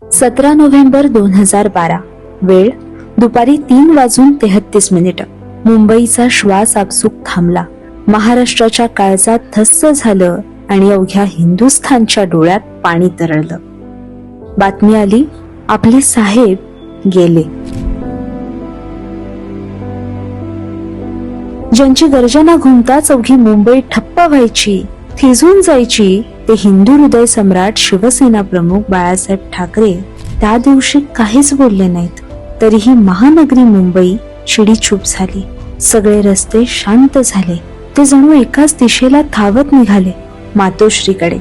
17 November 2012, वेळ दुपारी 3:33. मुंबईचा श्वास आपसूक थांबला. महाराष्ट्राच्या काळजात धस्स झालं आणि अवघ्या हिंदुस्थानच्या डोळ्यात पाणी तरळलं. बातमी आली, आपले साहेब गेले. ज्यांची गर्जना घुमताच अवघी मुंबई ठप्प व्हायची, थिजून जायची, ते हिंदू हृदय सम्राट शिवसेना प्रमुख बाळासाहेब ठाकरे त्या दिवशी काहीच बोलले नाहीत. तरीही महानगरी मुंबई चिडीचूप झाली. सगळे रस्ते शांत झाले. ते जणू एकाच दिशेला धावत निघाले, मातोश्रीकडे.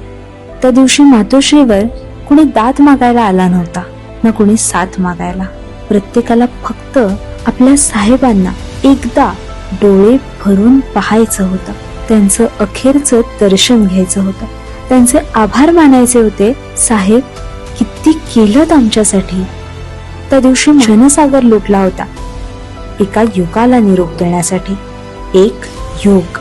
त्या दिवशी मातोश्रीवर कुणी दाद मागायला आला नव्हता, ना कुणी साथ मागायला. प्रत्येकाला फक्त आपल्या साहेबांना एकदा डोळे भरून पाहायचं होतं. त्यांचं अखेरचं दर्शन घ्यायचं होतं. त्यांचे आभार मानायचे होते. साहेब, किती केलं आमच्यासाठी. त्या दिवशी जनसागर लुटला होता एका युगाला निरोप देण्यासाठी. एक युग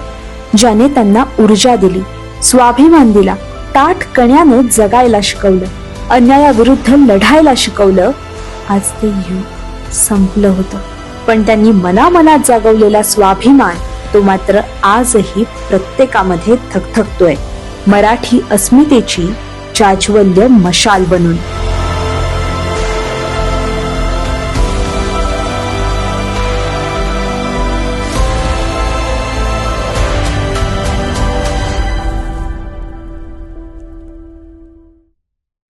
ज्याने त्यांना ऊर्जा दिली, स्वाभिमान दिला, ताठ कण्यानं जगायला शिकवलं, अन्यायाविरुद्ध लढायला शिकवलं. आज ते युग संपलं होतं, पण त्यांनी मनामनात जागवलेला स्वाभिमान तो मात्र आजही प्रत्येकामध्ये थकथकतोय. मराठी अस्मितेची जाज्वल्य मशाल बनून.